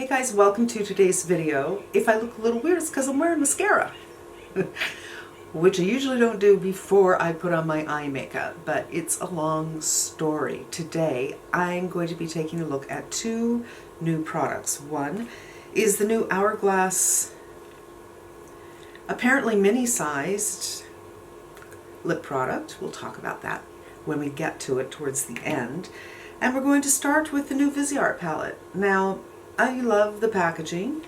Hey guys, welcome to today's video. If I look a little weird, it's because I'm wearing mascara, which I usually don't do before I put on my eye makeup, but it's a long story. Today, I'm going to be taking a look at two new products. One is the new Hourglass, apparently mini-sized lip product. We'll talk about that when we get to it towards the end. And we're going to start with the new Viseart palette. Now, I love the packaging.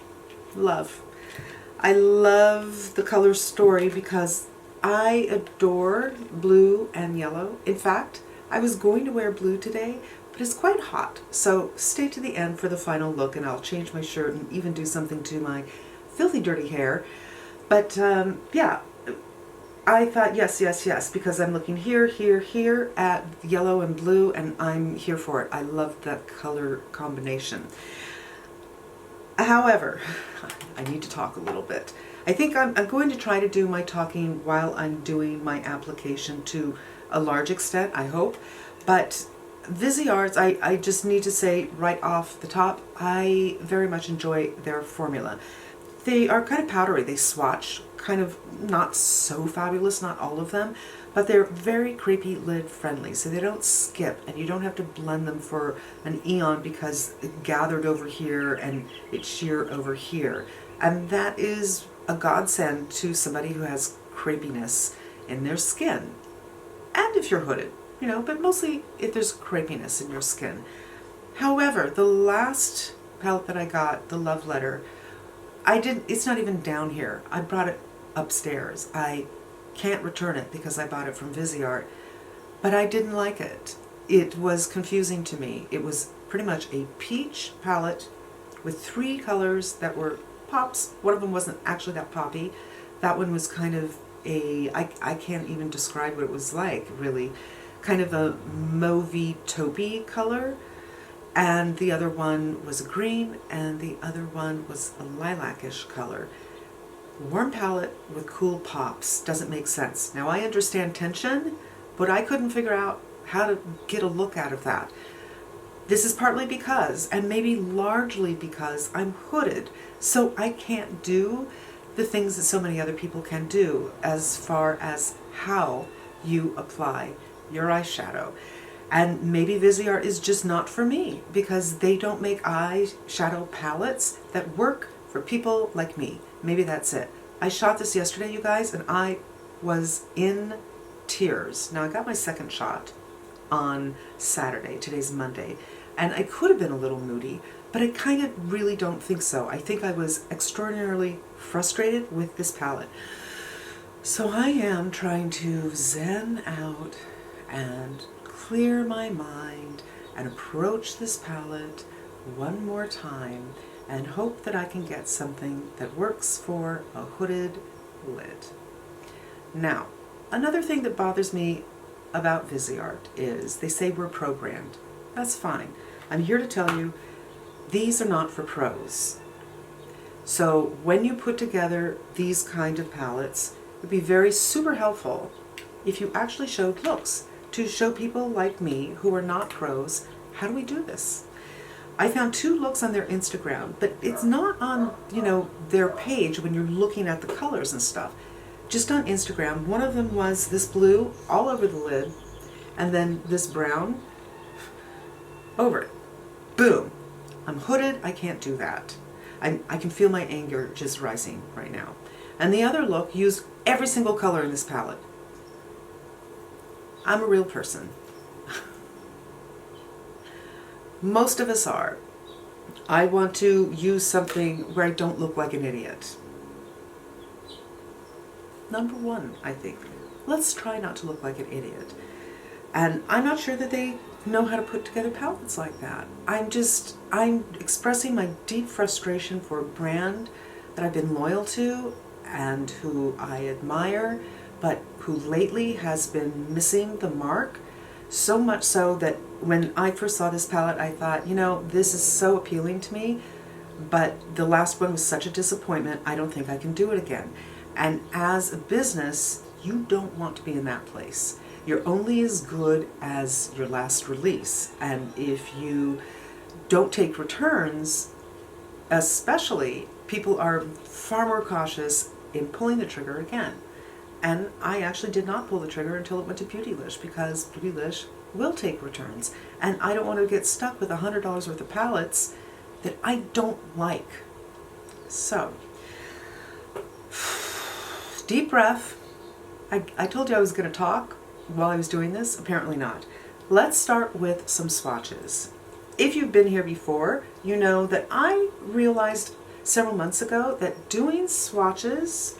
I love the color story because I adore blue and yellow. In fact, I was going to wear blue today, but it's quite hot. So stay to the end for the final look and I'll change my shirt and even do something to my filthy dirty hair. But yeah, I thought yes, because I'm looking here at yellow and blue, and I'm here for it. I love that color combination. However, I need to talk a little bit. I think I'm going to try to do my talking while I'm doing my application to a large extent, I hope. But Viseart's, I just need to say right off the top, I very much enjoy their formula. They are kind of powdery. They swatch, kind of not so fabulous, not all of them, but they're very crepey lid friendly, so they don't skip and you don't have to blend them for an eon because it gathered over here and it's sheer over here. And that is a godsend to somebody who has crepiness in their skin. And if you're hooded, you know, but mostly if there's crepiness in your skin. However, the last palette that I got, the Love Letter, it's not even down here. I brought it upstairs. I can't return it because I bought it from Viseart, but I didn't like it. It was confusing to me. It was pretty much a peach palette with three colors that were pops. One of them wasn't actually that poppy. That one was kind of I can't even describe what it was like, really. Kind of a mauvey taupey color. And the other one was a green, and the other one was a lilac-ish color. Warm palette with cool pops doesn't make sense. Now I understand tension, but I couldn't figure out how to get a look out of that. This is partly because, and maybe largely because, I'm hooded, so I can't do the things that so many other people can do as far as how you apply your eyeshadow. And maybe Viseart is just not for me because they don't make eyeshadow palettes that work for people like me. Maybe that's it. I shot this yesterday, you guys, and I was in tears. Now, I got my second shot on Saturday. Today's Monday. And I could have been a little moody, but I kind of really don't think so. I think I was extraordinarily frustrated with this palette. So I am trying to zen out and clear my mind and approach this palette one more time and hope that I can get something that works for a hooded lid. Now, another thing that bothers me about Viseart is they say we're programmed. That's fine. I'm here to tell you these are not for pros. So when you put together these kind of palettes, it would be very super helpful if you actually showed looks to show people like me who are not pros, how do we do this? I found two looks on their Instagram, but it's not on, their page when you're looking at the colors and stuff. Just on Instagram. One of them was this blue all over the lid, and then this brown over it. Boom. I'm hooded, I can't do that. I can feel my anger just rising right now. And the other look used every single color in this palette. I'm a real person. Most of us are. I want to use something where I don't look like an idiot. Number one, I think. Let's try not to look like an idiot. And I'm not sure that they know how to put together palettes like that. I'm expressing my deep frustration for a brand that I've been loyal to and who I admire, but who lately has been missing the mark, so much so that when I first saw this palette, I thought, this is so appealing to me, but the last one was such a disappointment, I don't think I can do it again. And as a business, you don't want to be in that place. You're only as good as your last release, and if you don't take returns, especially people are far more cautious in pulling the trigger again. And I actually did not pull the trigger until it went to Beautylish, because Beautylish will take returns. And I don't want to get stuck with $100 worth of palettes that I don't like. So, deep breath. I told you I was going to talk while I was doing this. Apparently not. Let's start with some swatches. If you've been here before, you know that I realized several months ago that doing swatches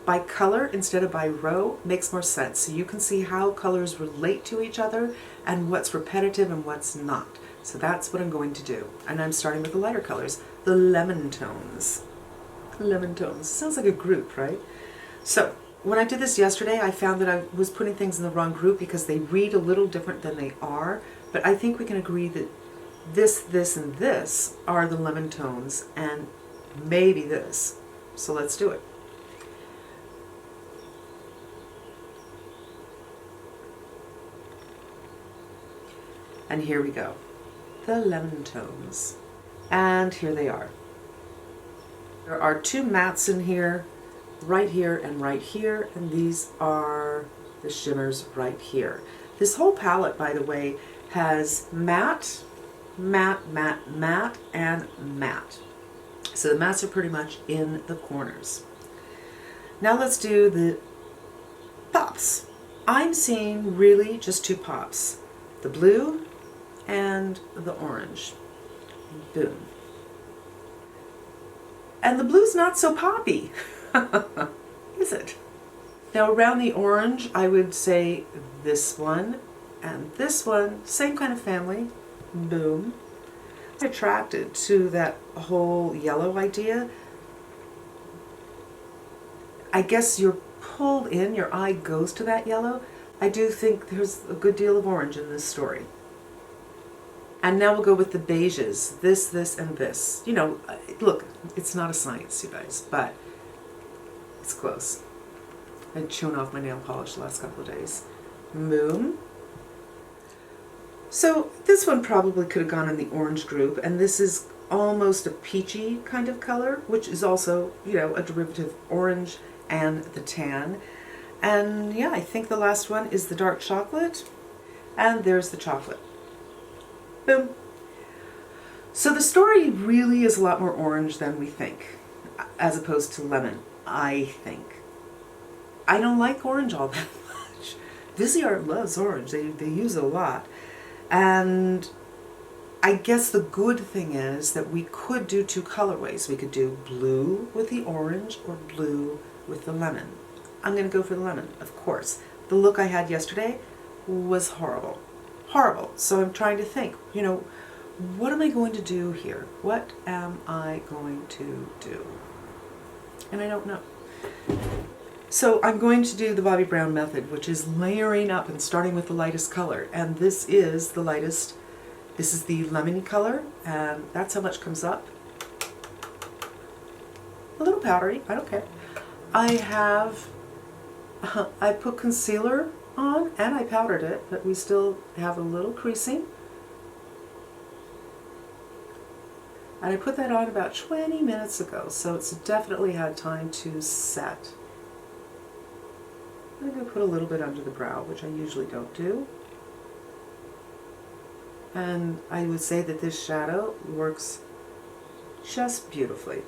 by color instead of by row makes more sense. So you can see how colors relate to each other and what's repetitive and what's not. So that's what I'm going to do. And I'm starting with the lighter colors, the lemon tones. Lemon tones. Sounds like a group, right? So when I did this yesterday, I found that I was putting things in the wrong group because they read a little different than they are. But I think we can agree that this, and this are the lemon tones, and maybe this. So let's do it. And here we go. The lemon tones. And here they are. There are two mattes in here, right here and right here, and these are the shimmers right here. This whole palette, by the way, has matte, matte, matte, matte, and matte. So the mattes are pretty much in the corners. Now let's do the pops. I'm seeing really just two pops. The blue and the orange. Boom. And the blue's not so poppy, is it? Now around the orange, I would say this one and this one, same kind of family. Boom. I'm attracted to that whole yellow idea. I guess you're pulled in, your eye goes to that yellow. I do think there's a good deal of orange in this story. And now we'll go with the beiges, this, and this. You know, look, it's not a science, you guys, but it's close. I've chewing off my nail polish the last couple of days. Moon. So this one probably could have gone in the orange group, and this is almost a peachy kind of color, which is also, you know, a derivative of orange and the tan. And yeah, I think the last one is the dark chocolate, and there's the chocolate. Boom. So the story really is a lot more orange than we think, as opposed to lemon, I think. I don't like orange all that much. Viseart loves orange. They use it a lot. And I guess the good thing is that we could do two colorways. We could do blue with the orange or blue with the lemon. I'm going to go for the lemon, of course. The look I had yesterday was horrible. Horrible. So I'm trying to think, you know, what am I going to do here? What am I going to do? And I don't know. So I'm going to do the Bobbi Brown method, which is layering up and starting with the lightest color. And this is the lightest. This is the lemony color, and that's how much comes up. A little powdery, I don't care. I put concealer on and I powdered it, but we still have a little creasing. And I put that on about 20 minutes ago, so it's definitely had time to set. I'm going to put a little bit under the brow, which I usually don't do. And I would say that this shadow works just beautifully.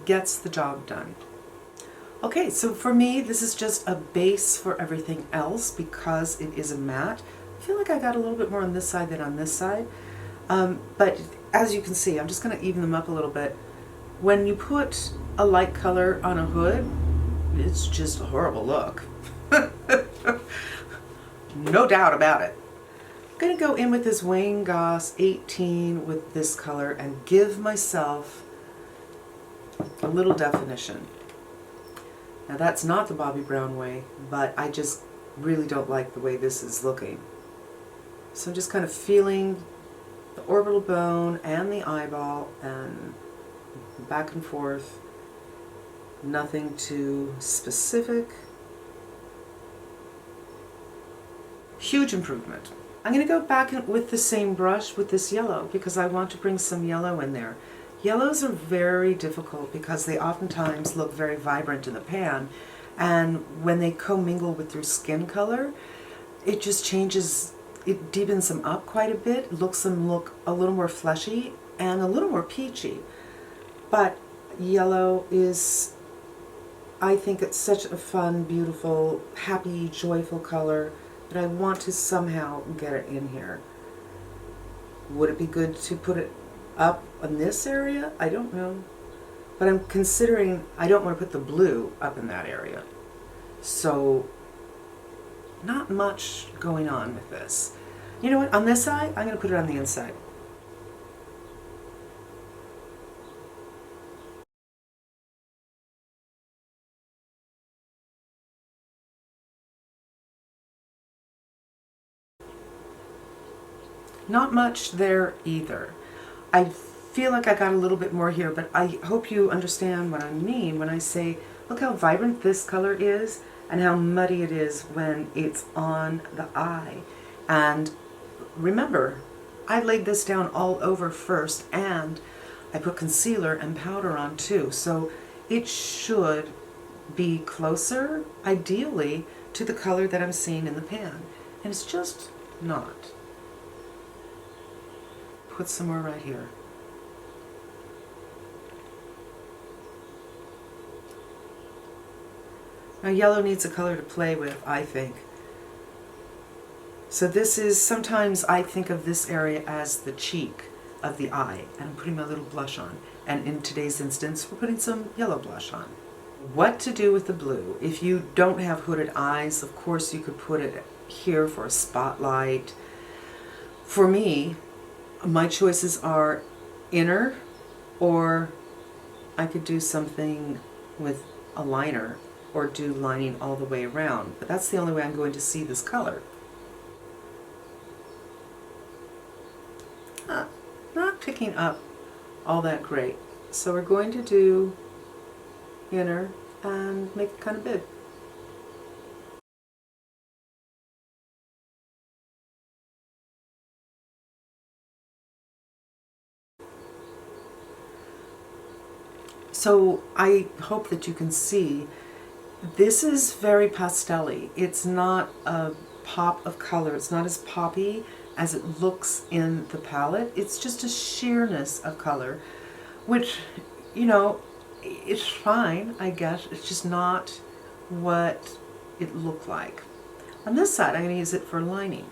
Gets the job done. Okay, so for me, this is just a base for everything else because it is a matte. I feel like I got a little bit more on this side than on this side. But as you can see, I'm just going to even them up a little bit. When you put a light color on a hood, it's just a horrible look. No doubt about it. I'm going to go in with this Wayne Goss 18 with this color and give myself a little definition. Now that's not the Bobbi Brown way, but I just really don't like the way this is looking. So I'm just kind of feeling the orbital bone and the eyeball and back and forth. Nothing too specific. Huge improvement. I'm going to go back with the same brush with this yellow because I want to bring some yellow in there. Yellows are very difficult because they oftentimes look very vibrant in the pan, and when they commingle with your skin color, it just changes, it deepens them up quite a bit, looks them look a little more fleshy and a little more peachy. But yellow is, I think it's such a fun, beautiful, happy, joyful color that I want to somehow get it in here. Would it be good to put it up in this area? I don't know. But I'm considering, I don't want to put the blue up in that area. So, not much going on with this. You know what, on this side, I'm going to put it on the inside. Not much there either. I feel like I got a little bit more here, but I hope you understand what I mean when I say, look how vibrant this color is and how muddy it is when it's on the eye. And remember, I laid this down all over first, and I put concealer and powder on too, so it should be closer, ideally, to the color that I'm seeing in the pan. And it's just not. Put some more right here. Now yellow needs a color to play with, I think. So this is, sometimes I think of this area as the cheek of the eye, and I'm putting my little blush on. And in today's instance, we're putting some yellow blush on. What to do with the blue? If you don't have hooded eyes, of course you could put it here for a spotlight. For me, my choices are inner, or I could do something with a liner or do lining all the way around. But that's the only way I'm going to see this color. Not picking up all that great. So we're going to do inner and make it kind of big. So I hope that you can see this is very pastel-y. It's not a pop of color. It's not as poppy as it looks in the palette. It's just a sheerness of color, which, you know, it's fine, I guess. It's just not what it looked like. On this side, I'm going to use it for lining.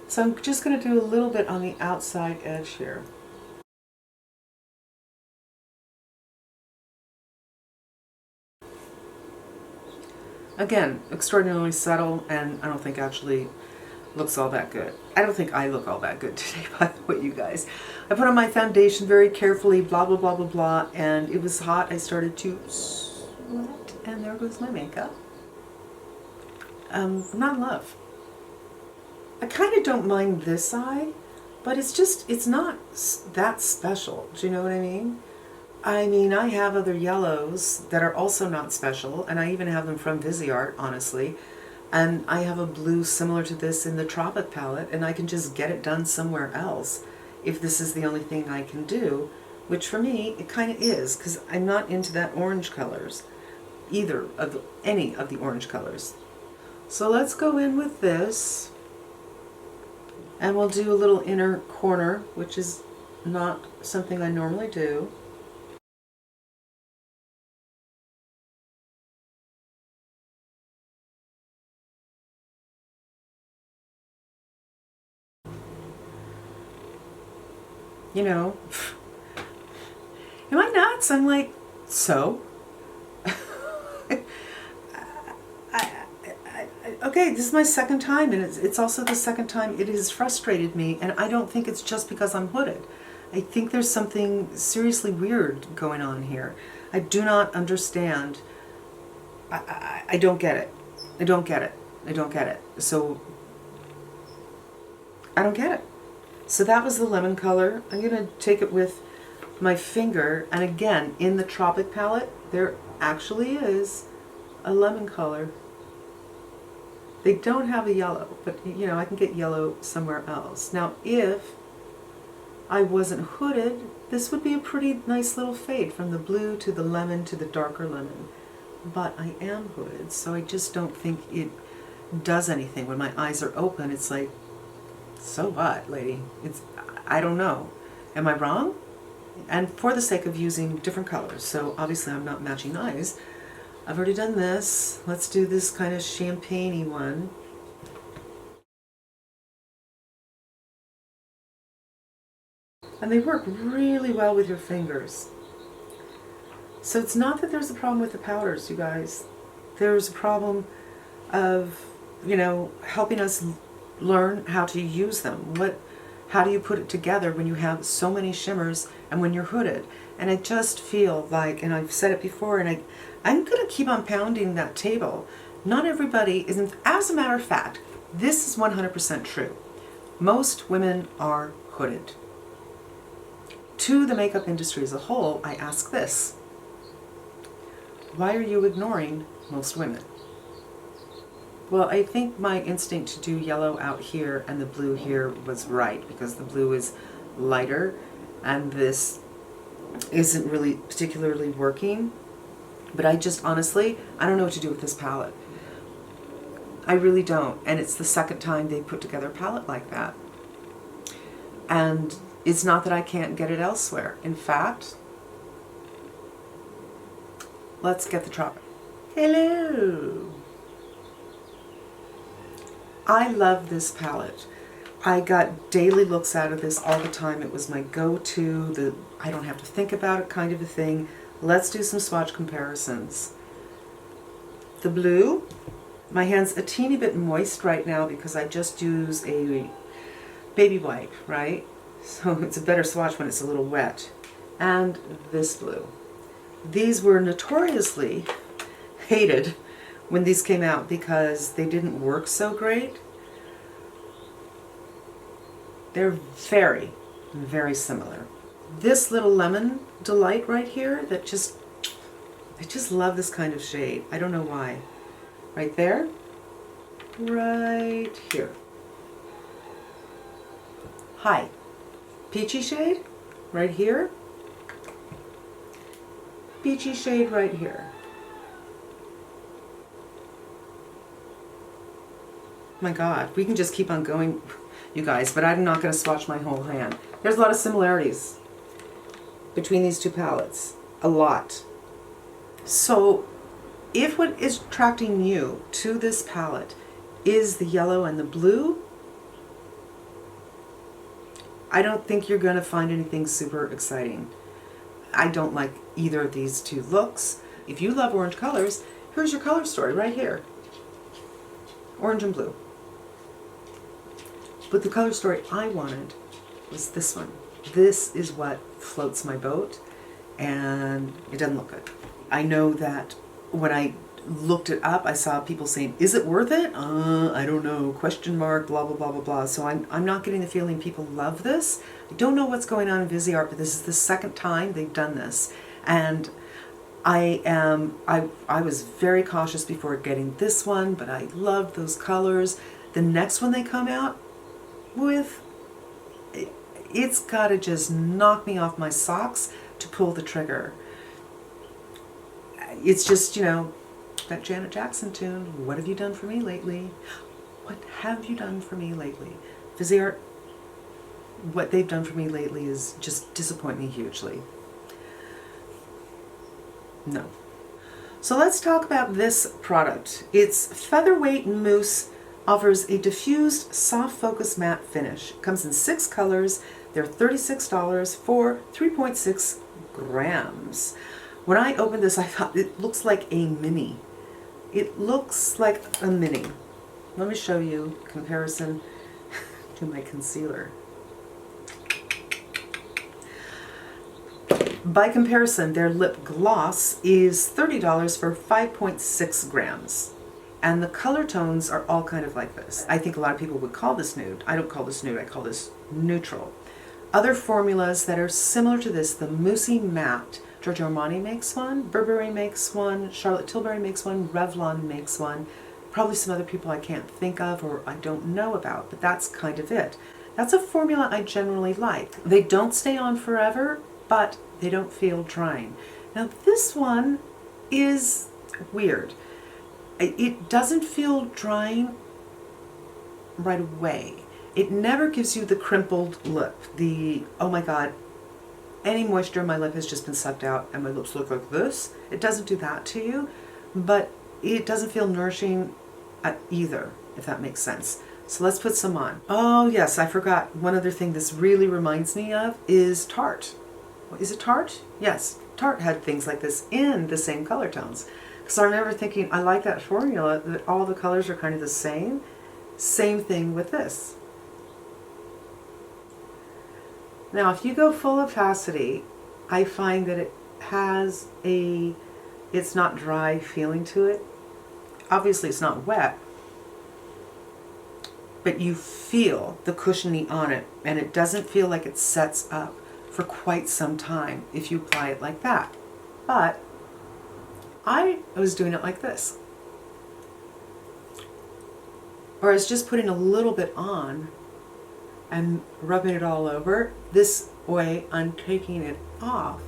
So I'm just going to do a little bit on the outside edge here. Again, extraordinarily subtle, and I don't think actually looks all that good. I don't think I look all that good today, by the way, you guys. I put on my foundation very carefully, blah, blah, blah, blah, blah, and it was hot. I started to sweat, and there goes my makeup. Not in love. I kind of don't mind this eye, but it's just, it's not that special. Do you know what I mean? I mean, I have other yellows that are also not special, and I even have them from Viseart, honestly. And I have a blue similar to this in the Tropic palette, and I can just get it done somewhere else if this is the only thing I can do, which for me, it kind of is, because I'm not into that orange colors, either of any of the orange colors. So let's go in with this, and we'll do a little inner corner, which is not something I normally do. You know, am I nuts? I'm like, so? Okay, this is my second time, and it's also the second time it has frustrated me, and I don't think it's just because I'm hooded. I think there's something seriously weird going on here. I do not understand. I don't get it. I don't get it. I don't get it. So, I don't get it. So that was the lemon color. I'm going to take it with my finger, and again, in the Tropic palette, there actually is a lemon color. They don't have a yellow, but you know, I can get yellow somewhere else. Now, if I wasn't hooded, this would be a pretty nice little fade from the blue to the lemon to the darker lemon. But I am hooded, so I just don't think it does anything. When my eyes are open, it's like, so what, lady? I don't know. Am I wrong? And for the sake of using different colors, so obviously I'm not matching eyes, I've already done this. Let's do this kind of champagne-y one. And they work really well with your fingers. So it's not that there's a problem with the powders, you guys. There's a problem of, helping us learn how to use them. How do you put it together when you have so many shimmers and when you're hooded? And I just feel like, and I've said it before, and I'm going to keep on pounding that table. Not everybody isn't, as a matter of fact, this is 100% true. Most women are hooded. To the makeup industry as a whole, I ask this: why are you ignoring most women? Well, I think my instinct to do yellow out here and the blue here was right, because the blue is lighter and this isn't really particularly working. But I just honestly, I don't know what to do with this palette. I really don't. And it's the second time they put together a palette like that. And it's not that I can't get it elsewhere. In fact, let's get the tropic. Hello. I love this palette. I got daily looks out of this all the time. It was my go-to, I don't have to think about it kind of a thing. Let's do some swatch comparisons. The blue, my hand's a teeny bit moist right now because I just use a baby wipe, right? So it's a better swatch when it's a little wet. And this blue. These were notoriously hated when these came out because they didn't work so great. They're very, very similar. This little lemon delight right here, I just love this kind of shade. I don't know why. Right there, right here. Hi. Peachy shade, right here. Peachy shade right here. My God, we can just keep on going, you guys, but I'm not going to swatch my whole hand. There's a lot of similarities between these two palettes. A lot. So, if what is attracting you to this palette is the yellow and the blue, I don't think you're going to find anything super exciting. I don't like either of these two looks. If you love orange colors, here's your color story right here. Orange and blue. But the color story I wanted was this one. This is what floats my boat, and it doesn't look good. I know that when I looked it up, I saw people saying, is it worth it? I don't know, question mark, blah, blah, blah, blah, blah. So I'm not getting the feeling people love this. I don't know what's going on in Viseart, but this is the second time they've done this. And I was very cautious before getting this one, but I loved those colors. The next one they come out with, it's got to just knock me off my socks to pull the trigger. It's just, that Janet Jackson tune, what have you done for me lately? What have you done for me lately? Viseart, what they've done for me lately is just disappoint me hugely. No. So let's talk about this product. It's Featherweight Mousse, offers a diffused, soft focus matte finish. It comes in 6 colors. They're $36 for 3.6 grams. When I opened this, I thought it looks like a mini. It looks like a mini. Let me show you comparison to my concealer. By comparison, their lip gloss is $30 for 5.6 grams. And the color tones are all kind of like this. I think a lot of people would call this nude. I don't call this nude, I call this neutral. Other formulas that are similar to this, the Moussey Matte, Giorgio Armani makes one, Burberry makes one, Charlotte Tilbury makes one, Revlon makes one, probably some other people I can't think of or I don't know about, but that's kind of it. That's a formula I generally like. They don't stay on forever, but they don't feel drying. Now this one is weird. It doesn't feel drying right away. It never gives you the crimpled lip, the, oh my God, any moisture in my lip has just been sucked out and my lips look like this. It doesn't do that to you, but it doesn't feel nourishing either, if that makes sense. So let's put some on. Oh yes, I forgot. One other thing this really reminds me of is Tarte. Is it Tarte? Yes, Tarte had things like this in the same color tones. So I remember thinking, I like that formula, that all the colors are kind of the same. Same thing with this. Now, if you go full opacity, I find that it has it's not dry feeling to it. Obviously it's not wet, but you feel the cushiony on it, and it doesn't feel like it sets up for quite some time if you apply it like that. But I was doing it like this. Or I was just putting a little bit on and rubbing it all over. This way I'm taking it off.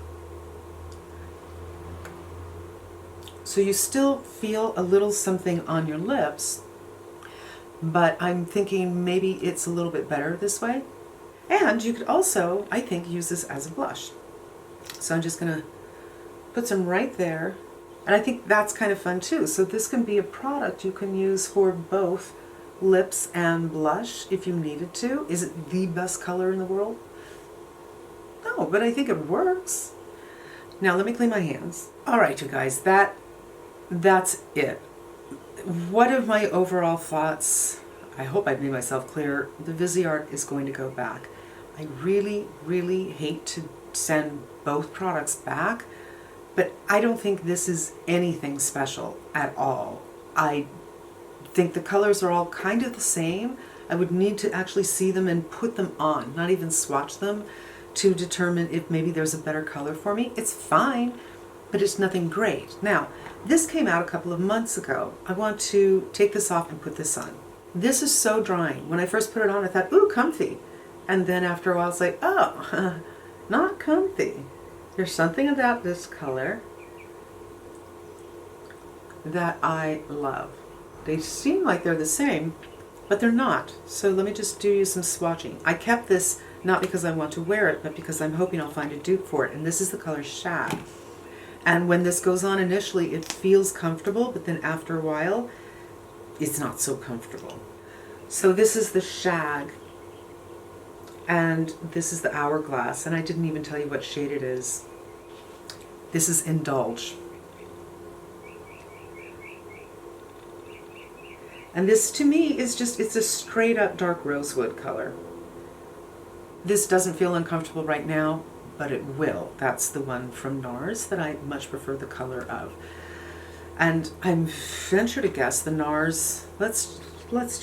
So you still feel a little something on your lips, but I'm thinking maybe it's a little bit better this way. And you could also, I think, use this as a blush. So I'm just gonna put some right there. And I think that's kind of fun too. So this can be a product you can use for both lips and blush if you needed to. Is it the best color in the world? No, but I think it works. Now let me clean my hands. All right, you guys, that's it. What are my overall thoughts? I hope I've made myself clear. The Viseart is going to go back. I really, really hate to send both products back, but I don't think this is anything special at all. I think the colors are all kind of the same. I would need to actually see them and put them on, not even swatch them, to determine if maybe there's a better color for me. It's fine, but it's nothing great. Now, this came out a couple of months ago. I want to take this off and put this on. This is so drying. When I first put it on, I thought, ooh, comfy. And then after a while, it's like, oh, not comfy. There's something about this color that I love. They seem like they're the same, but they're not. So let me just do you some swatching. I kept this not because I want to wear it, but because I'm hoping I'll find a dupe for it. And this is the color Shag. And when this goes on initially, it feels comfortable, but then after a while, it's not so comfortable. So this is the Shag, and this is the Hourglass, and I didn't even tell you what shade it is. This is Indulge. And this to me is just, it's a straight up dark rosewood color. This doesn't feel uncomfortable right now, but it will. That's the one from NARS that I much prefer the color of. And I'm venture to guess the NARS, let's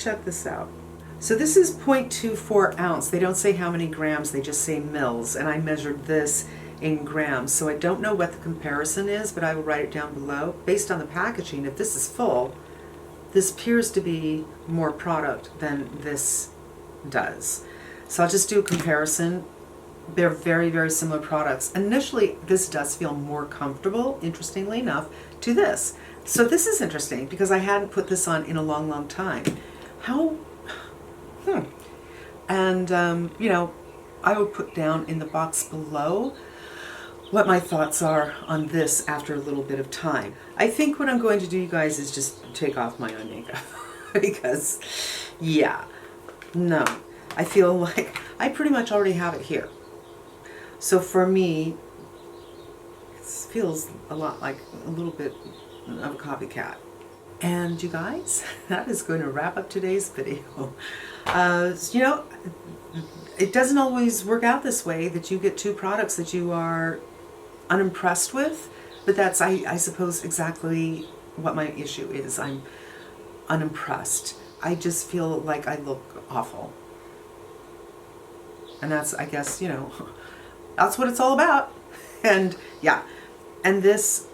check this out. So this is 0.24 ounce. They don't say how many grams, they just say mils, and I measured this in grams. So I don't know what the comparison is, but I will write it down below. Based on the packaging, if this is full, this appears to be more product than this does. So I'll just do a comparison. They're very, very similar products. Initially, this does feel more comfortable, interestingly enough, to this. So this is interesting because I hadn't put this on in a long, long time. And, you know, I will put down in the box below what my thoughts are on this after a little bit of time. I think what I'm going to do, you guys, is just take off my eye makeup because, yeah, no, I feel like I pretty much already have it here. So for me, it feels a lot like a little bit of a copycat. And you guys, that is going to wrap up today's video. You know, it doesn't always work out this way, that you get two products that you are unimpressed with, but that's, I suppose, exactly what my issue is. I'm unimpressed. I just feel like I look awful. And that's, I guess, you know, that's what it's all about. And yeah, and this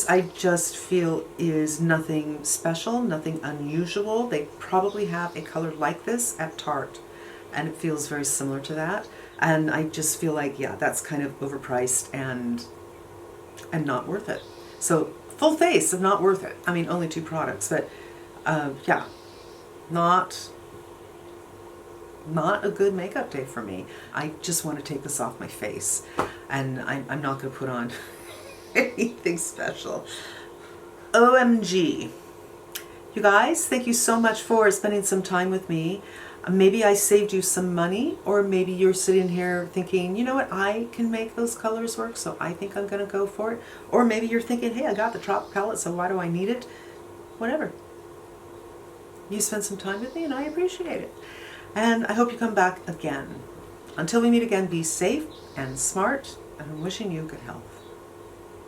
I just feel is nothing special, nothing unusual. They probably have a color like this at Tarte. and it feels very similar to that. And I just feel like, yeah, that's kind of overpriced and not worth it. So full face of not worth it. I mean, only 2 products, but yeah, not a good makeup day for me. I just want to take this off my face, and I'm not going to put on anything special. OMG. You guys, thank you so much for spending some time with me. Maybe I saved you some money, or maybe you're sitting here thinking, you know what, I can make those colors work, so I think I'm going to go for it. Or maybe you're thinking, hey, I got the Trop palette, so why do I need it? Whatever. You spent some time with me, and I appreciate it. And I hope you come back again. Until we meet again, be safe and smart, and I'm wishing you good health.